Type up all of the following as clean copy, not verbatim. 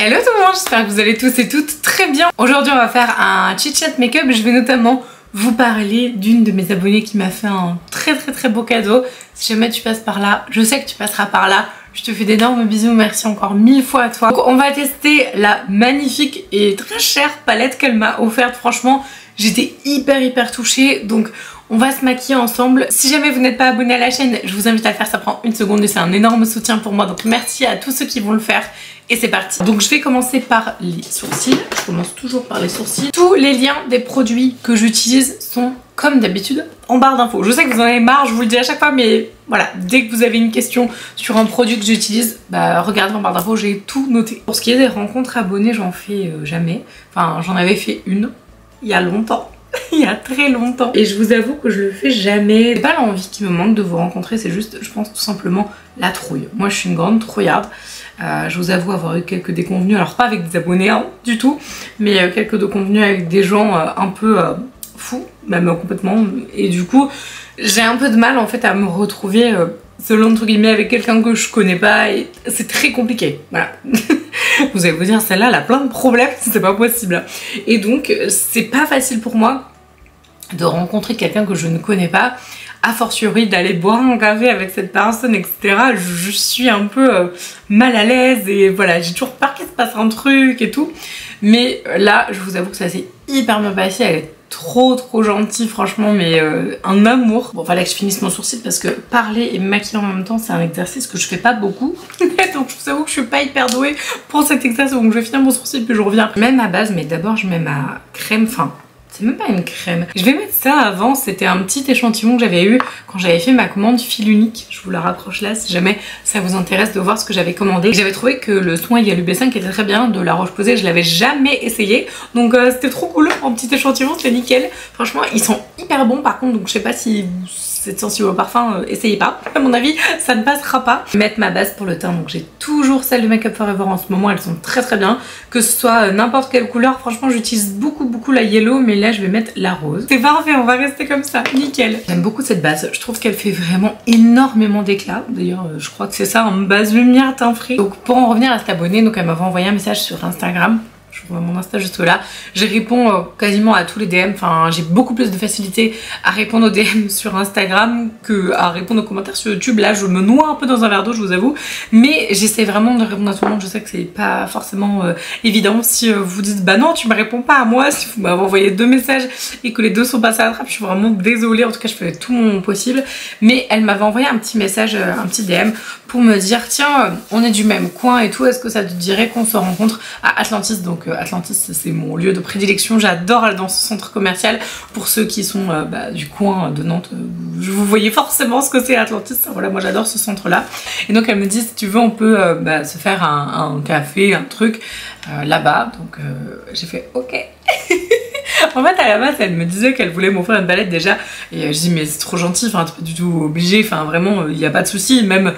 Hello tout le monde, j'espère que vous allez tous et toutes très bien. Aujourd'hui on va faire un chit chat make-up. Je vais notamment vous parler d'une de mes abonnées qui m'a fait un très beau cadeau. Si jamais tu passes par là, je sais que tu passeras par là. Je te fais d'énormes bisous, merci encore 1000 fois à toi. Donc on va tester la magnifique et très chère palette qu'elle m'a offerte. Franchement, j'étais hyper touchée. Donc on va se maquiller ensemble. Si jamais vous n'êtes pas abonné à la chaîne, je vous invite à le faire, ça prend une seconde et c'est un énorme soutien pour moi. Donc merci à tous ceux qui vont le faire. Et c'est parti. Donc je vais commencer par les sourcils. Je commence toujours par les sourcils. Tous les liens des produits que j'utilise sont comme d'habitude en barre d'infos. Je sais que vous en avez marre, je vous le dis à chaque fois, mais voilà, dès que vous avez une question sur un produit que j'utilise, bah regardez en barre d'infos, j'ai tout noté. Pour ce qui est des rencontres abonnées, j'en fais jamais. Enfin, j'en avais fait une il y a longtemps. Il y a très longtemps. Et je vous avoue que je le fais jamais. C'est pas l'envie qui me manque de vous rencontrer, c'est juste, je pense tout simplement, la trouille. Moi je suis une grande trouillarde. Je vous avoue avoir eu quelques déconvenus, alors pas avec des abonnés hein, du tout, mais quelques déconvenus avec des gens un peu fous, même complètement. Et du coup, j'ai un peu de mal en fait à me retrouver seul entre guillemets avec quelqu'un que je connais pas et c'est très compliqué. Voilà. Vous allez vous dire, celle-là elle a plein de problèmes, c'est pas possible. Et donc, c'est pas facile pour moi de rencontrer quelqu'un que je ne connais pas. A fortiori d'aller boire un café avec cette personne, etc. Je suis un peu mal à l'aise et voilà, j'ai toujours peur qu'il se passe un truc et tout. Mais là, je vous avoue que ça s'est hyper bien passé. Elle est trop gentille, franchement, mais un amour. Bon, fallait que je finisse mon sourcil parce que parler et me maquiller en même temps, c'est un exercice que je fais pas beaucoup. Donc je vous avoue que je suis pas hyper douée pour cet exercice. Donc je vais finir mon sourcil puis je reviens. Je mets ma base, mais d'abord je mets ma crème fin. C'est même pas une crème. Je vais mettre ça avant, c'était un petit échantillon que j'avais eu quand j'avais fait ma commande fil unique. Je vous la rapproche là si jamais ça vous intéresse de voir ce que j'avais commandé. J'avais trouvé que le soin ILUB5 était très bien, de la Roche-Posay, je l'avais jamais essayé. Donc c'était trop cool, en petit échantillon, c'était nickel. Franchement, ils sont hyper bons par contre, donc je sais pas si vous êtes sensible au parfum, essayez pas. À mon avis, ça ne passera pas. Mettre ma base pour le teint, donc j'ai toujours celle de Make Up For Ever en ce moment, elles sont très bien. Que ce soit n'importe quelle couleur, franchement j'utilise beaucoup la yellow, mais là je vais mettre la rose. C'est parfait, on va rester comme ça, nickel. J'aime beaucoup cette base, je trouve qu'elle fait vraiment énormément d'éclat. D'ailleurs je crois que c'est ça, en base lumière teint frais. Donc pour en revenir à cet abonné, donc elle m'avait envoyé un message sur Instagram. Je vous vois mon Insta juste là. Je réponds quasiment à tous les DM. Enfin, j'ai beaucoup plus de facilité à répondre aux DM sur Instagram que à répondre aux commentaires sur YouTube. Là, je me noie un peu dans un verre d'eau, je vous avoue. Mais j'essaie vraiment de répondre à tout le monde. Je sais que c'est pas forcément évident. Si vous dites bah non, tu me réponds pas à moi, si vous m'avez envoyé 2 messages et que les 2 sont passés à la trappe, je suis vraiment désolée. En tout cas, je fais tout mon possible. Mais elle m'avait envoyé un petit message, un petit DM pour me dire tiens, on est du même coin et tout. Est-ce que ça te dirait qu'on se rencontre à Atlantis? Donc Atlantis c'est mon lieu de prédilection, j'adore aller dans ce centre commercial. Pour ceux qui sont du coin de Nantes, vous voyez forcément ce que c'est Atlantis. Voilà, moi j'adore ce centre là. Et donc elle me dit si tu veux on peut se faire un café, un truc là-bas. Donc j'ai fait ok. En fait à la base elle me disait qu'elle voulait m'offrir une palette déjà. Et je dis mais c'est trop gentil, enfin t'es pas du tout obligé, enfin vraiment il n'y a pas de souci. Même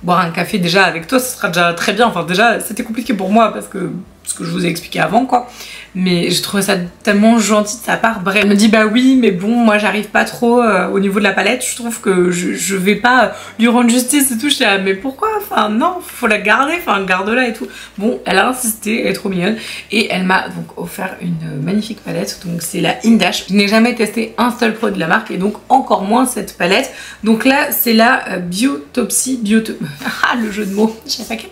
boire un café déjà avec toi ce sera déjà très bien. Enfin déjà c'était compliqué pour moi parce que ce que je vous ai expliqué avant quoi, mais je trouvais ça tellement gentil de sa part. Bref, elle me dit bah oui mais bon moi j'arrive pas trop au niveau de la palette, je trouve que je vais pas lui rendre justice et tout. Je suis là mais pourquoi, enfin non faut la garder, enfin garde-la et tout. Bon elle a insisté, elle est trop mignonne et elle m'a donc offert une magnifique palette. Donc c'est la Indash, je n'ai jamais testé un seul produit de la marque et donc encore moins cette palette. Donc là c'est la Biotopsy ah le jeu de mots, j'avais pas capté.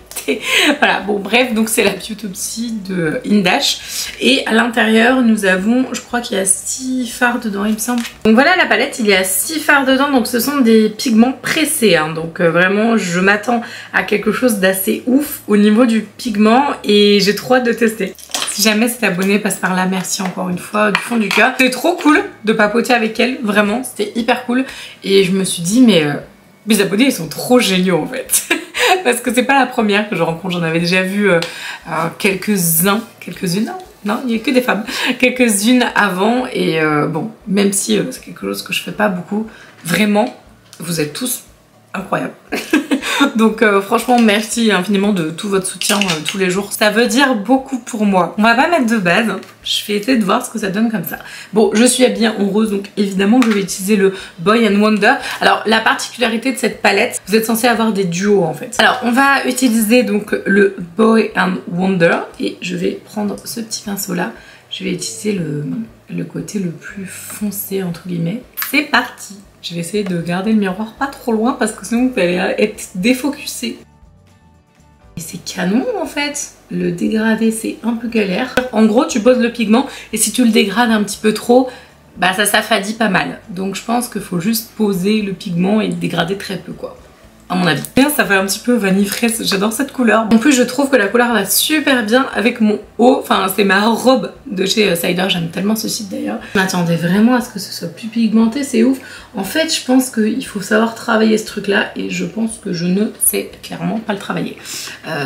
Voilà bon bref, donc c'est la Biotopsy de Indash et à l'intérieur nous avons, je crois qu'il y a 6 fards dedans il me semble. Donc voilà la palette, il y a 6 fards dedans, donc ce sont des pigments pressés hein. Donc vraiment je m'attends à quelque chose d'assez ouf au niveau du pigment et j'ai trop hâte de tester. Si jamais cet abonné passe par là, merci encore une fois du fond du cœur. C'était trop cool de papoter avec elle, vraiment c'était hyper cool et je me suis dit mais mes abonnés ils sont trop géniaux en fait. Parce que c'est pas la première que je rencontre, j'en avais déjà vu quelques-unes, non il n'y a que des femmes, quelques-unes avant et bon, même si c'est quelque chose que je fais pas beaucoup, vraiment, vous êtes tous incroyables. Donc franchement merci infiniment de tout votre soutien tous les jours. Ça veut dire beaucoup pour moi. On va pas mettre de base. Je vais essayer de voir ce que ça donne comme ça. Bon, je suis habillée en rose, donc évidemment je vais utiliser le Boy and Wonder. Alors la particularité de cette palette, vous êtes censé avoir des duos en fait. Alors on va utiliser donc le Boy and Wonder et je vais prendre ce petit pinceau là. Je vais utiliser le côté le plus foncé entre guillemets. C'est parti. Je vais essayer de garder le miroir pas trop loin parce que sinon vous allez être défocusé. Et c'est canon en fait. Le dégradé c'est un peu galère. En gros tu poses le pigment et si tu le dégrades un petit peu trop, bah ça s'affadit pas mal. Donc je pense qu'il faut juste poser le pigment et le dégrader très peu quoi. À mon avis. Ça fait un petit peu vanille fraise, j'adore cette couleur. En plus je trouve que la couleur va super bien avec mon haut, enfin c'est ma robe de chez Cider, j'aime tellement ce site d'ailleurs. Je m'attendais vraiment à ce que ce soit plus pigmenté, c'est ouf. En fait je pense qu'il faut savoir travailler ce truc là et je pense que je ne sais clairement pas le travailler.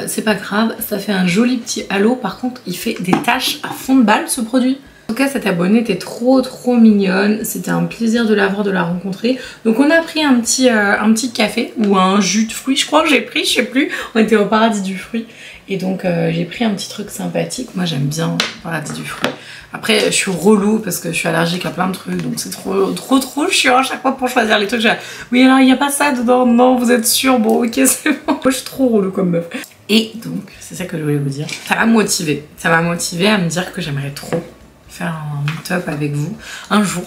C'est pas grave, ça fait un joli petit halo, par contre il fait des taches à fond de balle ce produit. En tout cas cette abonnée était trop mignonne, c'était un plaisir de la voir, de la rencontrer. Donc on a pris un petit café ou un jus de fruits, je crois que j'ai pris, je sais plus, on était au paradis du fruit. Et donc j'ai pris un petit truc sympathique, moi j'aime bien le paradis du fruit. Après je suis relou parce que je suis allergique à plein de trucs, donc c'est trop chiant à chaque fois pour choisir les trucs. Oui alors il n'y a pas ça dedans, non vous êtes sûr, bon ok c'est bon. Moi je suis trop relou comme meuf. Et donc c'est ça que je voulais vous dire, ça m'a motivée à me dire que j'aimerais trop faire un meet-up avec vous un jour,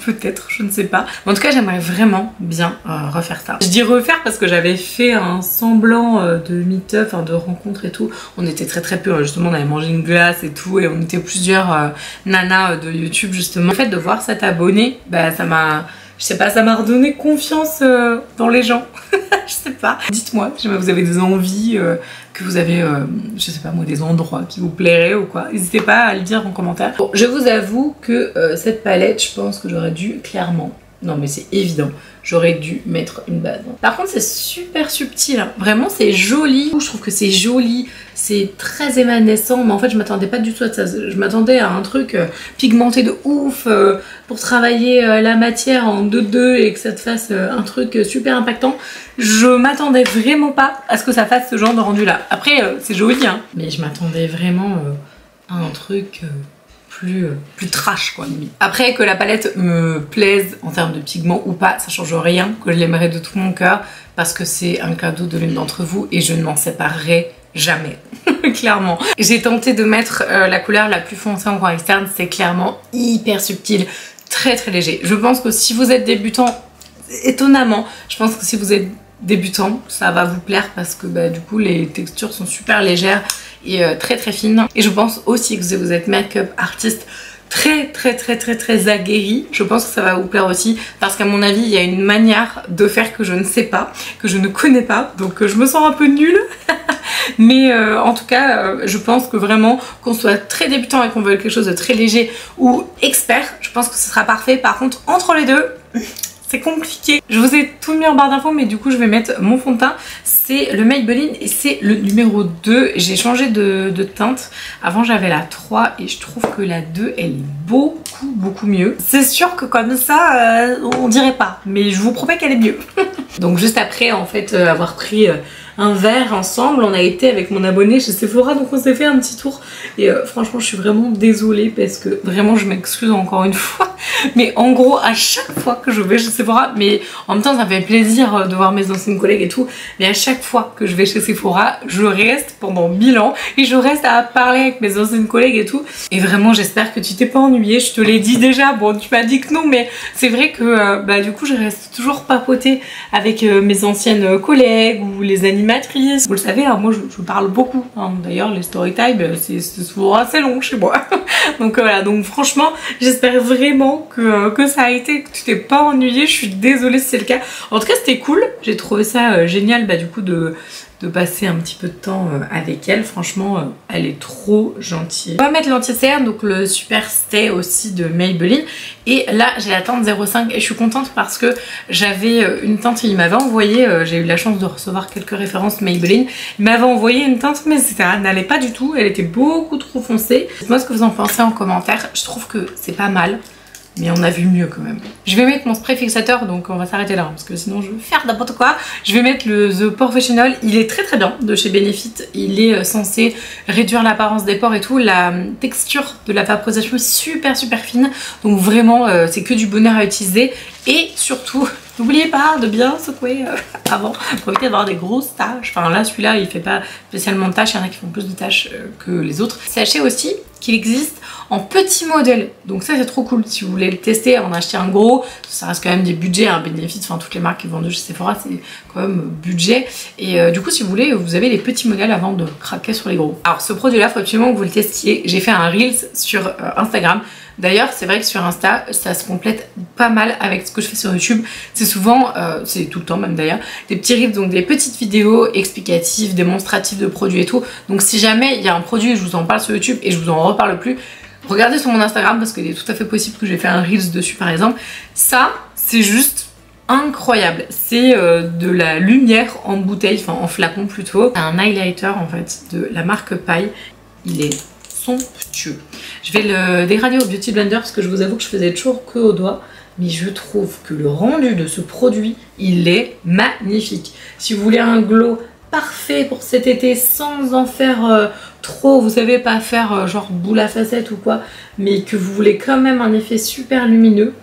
peut-être, je ne sais pas. Mais en tout cas, j'aimerais vraiment bien refaire ça. Je dis refaire parce que j'avais fait un semblant de meet-up, enfin de rencontre et tout. On était très peu, justement, on avait mangé une glace et tout, et on était plusieurs nanas de YouTube, justement. En fait, de voir cet abonné, bah ça m'a... Je sais pas, ça m'a redonné confiance dans les gens. Je sais pas. Dites-moi, si vous avez des envies, que vous avez, je sais pas moi, des endroits qui vous plairaient ou quoi. N'hésitez pas à le dire en commentaire. Bon, je vous avoue que cette palette, je pense que j'aurais dû clairement, non mais c'est évident, j'aurais dû mettre une base. Par contre c'est super subtil, hein. Vraiment c'est joli. Je trouve que c'est joli, c'est très évanescent, mais en fait je m'attendais pas du tout à ça. Je m'attendais à un truc pigmenté de ouf pour travailler la matière en 2-2 et que ça te fasse un truc super impactant. Je m'attendais vraiment pas à ce que ça fasse ce genre de rendu là. Après c'est joli hein, mais je m'attendais vraiment à un truc... plus trash quoi limite. Après que la palette me plaise en termes de pigment ou pas, ça change rien, que je l'aimerais de tout mon cœur parce que c'est un cadeau de l'une d'entre vous et je ne m'en séparerai jamais. Clairement. J'ai tenté de mettre la couleur la plus foncée en coin externe, c'est clairement hyper subtil, très léger. Je pense que si vous êtes débutant, étonnamment, je pense que si vous êtes débutant, ça va vous plaire parce que bah, du coup les textures sont super légères et très fines. Et je pense aussi que si vous êtes make-up artiste très aguerri, je pense que ça va vous plaire aussi parce qu'à mon avis il y a une manière de faire que je ne sais pas, que je ne connais pas, donc je me sens un peu nulle. Mais en tout cas je pense que vraiment qu'on soit très débutant et qu'on veuille quelque chose de très léger ou expert, je pense que ce sera parfait. Par contre entre les deux c'est compliqué. Je vous ai tout mis en barre d'infos mais du coup je vais mettre mon fond de teint. C'est le Maybelline et c'est le numéro 2. J'ai changé de teinte. Avant j'avais la 3 et je trouve que la 2 elle est beaucoup mieux. C'est sûr que comme ça on dirait pas, mais je vous promets qu'elle est mieux. Donc juste après en fait avoir pris un verre ensemble, on a été avec mon abonné chez Sephora, donc on s'est fait un petit tour et franchement je suis vraiment désolée parce que vraiment je m'excuse encore une fois, mais en gros à chaque fois que je vais chez Sephora, mais en même temps ça me fait plaisir de voir mes anciennes collègues et tout, mais à chaque fois que je vais chez Sephora je reste pendant 1000 ans et je reste à parler avec mes anciennes collègues et tout, et vraiment j'espère que tu t'es pas ennuyée. Je te l'ai dit déjà, bon tu m'as dit que non, mais c'est vrai que bah du coup je reste toujours papoter avec mes anciennes collègues ou les animatrices. Vous le savez, hein, moi je parle beaucoup, hein. D'ailleurs les story time c'est souvent assez long chez moi. Donc voilà, donc franchement j'espère vraiment que ça a été, que tu t'es pas ennuyée. Je suis désolée si c'est le cas. En tout cas c'était cool, j'ai trouvé ça génial bah du coup de passer un petit peu de temps avec elle. Franchement elle est trop gentille. On va mettre l'anti-cerne, donc le Super Stay aussi de Maybelline, et là j'ai la teinte 05 et je suis contente parce que j'avais une teinte, il m'avait envoyé, j'ai eu la chance de recevoir quelques références Maybelline, il m'avait envoyé une teinte mais ça n'allait pas du tout, elle était beaucoup trop foncée. Dites-moi ce que vous en pensez en commentaire. Je trouve que c'est pas mal mais on a vu mieux quand même. Je vais mettre mon spray fixateur, donc on va s'arrêter là, hein, parce que sinon je vais faire n'importe quoi. Je vais mettre le The Professional, il est très très bien de chez Benefit. Il est censé réduire l'apparence des pores et tout. La texture de la vaporisation est super super fine, donc vraiment c'est que du bonheur à utiliser. Et surtout, n'oubliez pas de bien secouer avant pour éviter d'avoir des grosses taches. Enfin là celui-là il fait pas spécialement de taches, il y en a qui font plus de taches que les autres. Sachez aussi qu'il existe en petit modèle, donc ça c'est trop cool. Si vous voulez le tester avant d'acheter un gros, ça reste quand même des budgets, un Benefit, enfin toutes les marques qui vendent chez Sephora c'est quand même budget. Et du coup si vous voulez, vous avez les petits modèles avant de craquer sur les gros. Alors ce produit là, faut absolument que vous le testiez. J'ai fait un Reels sur Instagram. D'ailleurs, c'est vrai que sur Insta, ça se complète pas mal avec ce que je fais sur YouTube. C'est souvent, c'est tout le temps même d'ailleurs, des petits reels, donc des petites vidéos explicatives, démonstratives de produits et tout. Donc si jamais il y a un produit et je vous en parle sur YouTube et je vous en reparle plus, regardez sur mon Instagram parce qu'il est tout à fait possible que j'ai fait un Reels dessus par exemple. Ça, c'est juste incroyable. C'est de la lumière en bouteille, enfin en flacon plutôt. C'est un highlighter en fait de la marque Paille. Il est somptueux. Je vais le dégrader au Beauty Blender parce que je vous avoue que je faisais toujours que au doigt, mais je trouve que le rendu de ce produit, il est magnifique. Si vous voulez un glow parfait pour cet été sans en faire trop, vous savez, pas faire genre boule à facettes ou quoi, mais que vous voulez quand même un effet super lumineux,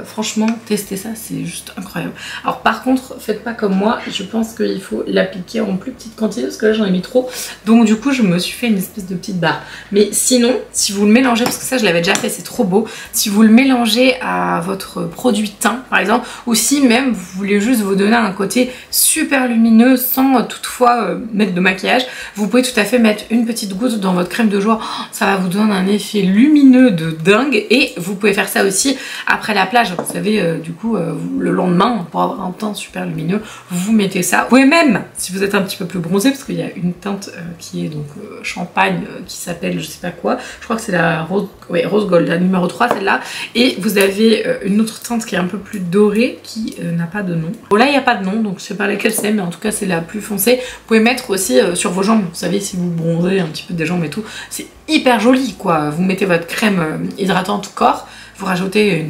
franchement testez ça, c'est juste incroyable. Alors par contre faites pas comme moi, je pense qu'il faut l'appliquer en plus petite quantité parce que là j'en ai mis trop, donc du coup je me suis fait une espèce de petite barre. Mais sinon si vous le mélangez, parce que ça je l'avais déjà fait, c'est trop beau, si vous le mélangez à votre produit teint par exemple, ou si même vous voulez juste vous donner un côté super lumineux sans toutefois mettre de maquillage, vous pouvez tout à fait mettre une petite goutte dans votre crème de jour, ça va vous donner un effet lumineux de dingue. Et vous pouvez faire ça aussi après la plage, vous savez, du coup le lendemain pour avoir un teint super lumineux, vous mettez ça. Vous pouvez même, si vous êtes un petit peu plus bronzé, parce qu'il y a une teinte qui est donc champagne, qui s'appelle je sais pas quoi, je crois que c'est la rose, ouais, rose gold, la numéro 3 celle-là, et vous avez une autre teinte qui est un peu plus dorée qui n'a pas de nom. Bon là il n'y a pas de nom, donc je sais pas laquelle c'est, mais en tout cas c'est la plus foncée. Vous pouvez mettre aussi sur vos jambes, vous savez, si vous bronzez un petit peu des jambes et tout, c'est hyper joli quoi. Vous mettez votre crème hydratante corps, vous rajoutez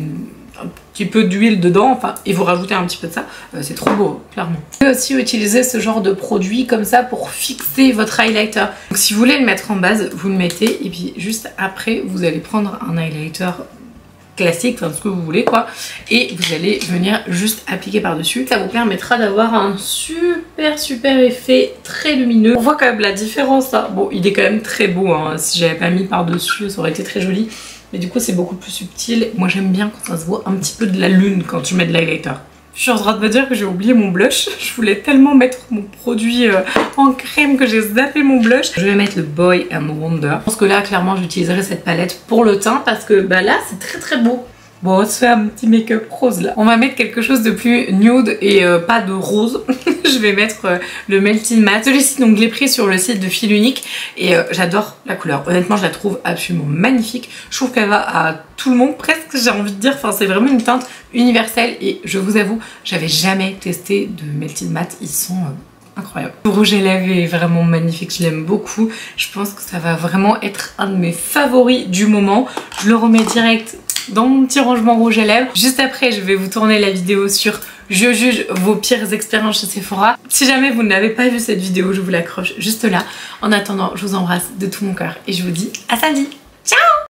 un petit peu d'huile dedans, enfin, et vous rajoutez un petit peu de ça, c'est trop beau, clairement. Vous pouvez aussi utiliser ce genre de produit comme ça pour fixer votre highlighter. Donc si vous voulez le mettre en base, vous le mettez, et puis juste après, vous allez prendre un highlighter classique, enfin ce que vous voulez quoi, et vous allez venir juste appliquer par dessus. Ça vous permettra d'avoir un super effet très lumineux. On voit quand même la différence là. Bon, il est quand même très beau, hein. Si j'avais pas mis par dessus ça aurait été très joli, mais du coup c'est beaucoup plus subtil. Moi j'aime bien quand ça se voit un petit peu de la lune quand tu mets de l'highlighter. Je suis en train de me dire que j'ai oublié mon blush. Je voulais tellement mettre mon produit en crème que j'ai zappé mon blush. Je vais mettre le Boy and Wonder. Je pense que là, clairement, j'utiliserai cette palette pour le teint parce que bah, là, c'est très beau. Bon, on se fait un petit make-up rose là. On va mettre quelque chose de plus nude et pas de rose. Je vais mettre le Melting Matte. Celui-ci, donc, je l'ai pris sur le site de Fil Unique et j'adore la couleur. Honnêtement, je la trouve absolument magnifique. Je trouve qu'elle va à tout le monde, presque, j'ai envie de dire. Enfin, c'est vraiment une teinte universelle et je vous avoue, j'avais jamais testé de Melting Matte. Ils sont incroyables. Le rouge à lèvres est vraiment magnifique, je l'aime beaucoup. Je pense que ça va vraiment être un de mes favoris du moment. Je le remets direct dans mon petit rangement rouge à lèvres. Juste après, je vais vous tourner la vidéo sur je juge vos pires expériences chez Sephora. Si jamais vous n'avez pas vu cette vidéo, je vous l'accroche juste là. En attendant, je vous embrasse de tout mon cœur et je vous dis à samedi.